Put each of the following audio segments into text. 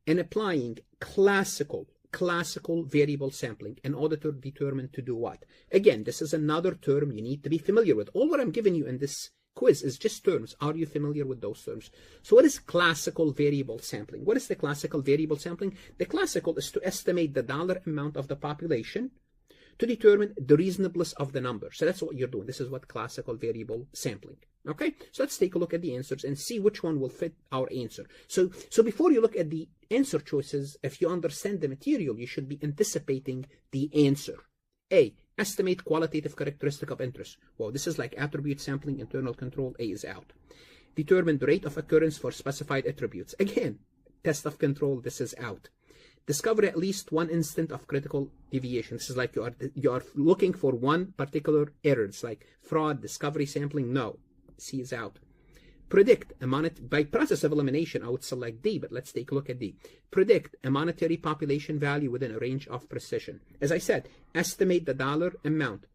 and applying classical variable sampling, an auditor determined to do what? Again, this is another term you need to be familiar with. All what I'm giving you in this quiz is just terms. Are you familiar with those terms? So what is classical variable sampling? What is the classical variable sampling? The classical is to estimate the dollar amount of the population to determine the reasonableness of the number. So that's what you're doing. This is what classical variable sampling. Okay, so let's take a look at the answers and see which one will fit our answer. So before you look at the answer choices, if you understand the material, you should be anticipating the answer. A, estimate qualitative characteristic of interest. Well, this is like attribute sampling, internal control. A is out. Determine the rate of occurrence for specified attributes. Again, test of control. This is out. Discover at least one instant of critical deviation. This is like you are looking for one particular error. It's like fraud, discovery sampling. No, C is out. Predict by process of elimination, I would select D, but let's take a look at D. Predict a monetary population value within a range of precision. As I said, estimate the dollar amount.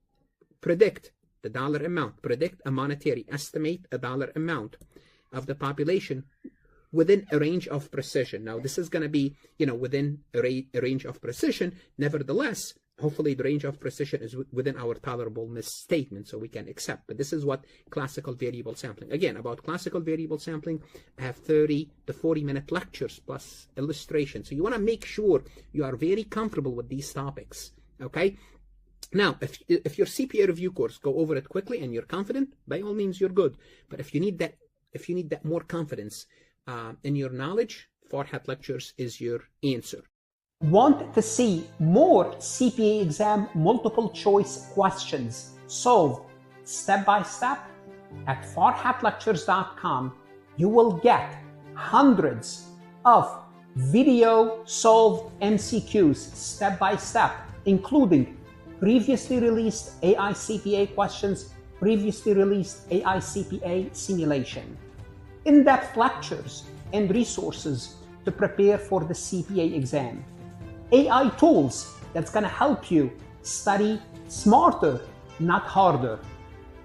Predict the dollar amount. Predict a monetary. Estimate a dollar amount of the population within a range of precision. Now, this is going to be, within a range of precision. Nevertheless, hopefully the range of precision is within our tolerable misstatement, so we can accept. But this is what classical variable sampling. Again, about classical variable sampling, I have 30 to 40-minute lectures plus illustration. So you want to make sure you are very comfortable with these topics, okay? Now, if your CPA review course, go over it quickly and you're confident, by all means, you're good. But if you need that more confidence in your knowledge, Farhat Lectures is your answer. Want to see more CPA exam multiple choice questions solved step by step? At farhatlectures.com, you will get hundreds of video solved MCQs step by step, including previously released AI CPA questions, previously released AI CPA simulation, in-depth lectures and resources to prepare for the CPA exam, AI tools that's going to help you study smarter, not harder,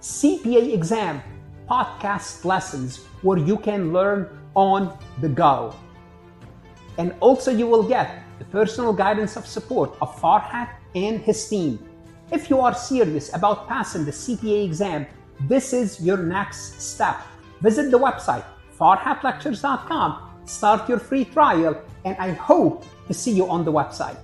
CPA exam podcast lessons where you can learn on the go. And also you will get the personal guidance of support of Farhat and his team. If you are serious about passing the CPA exam, this is your next step. Visit the website farhatlectures.com, start your free trial, and I hope to see you on the website.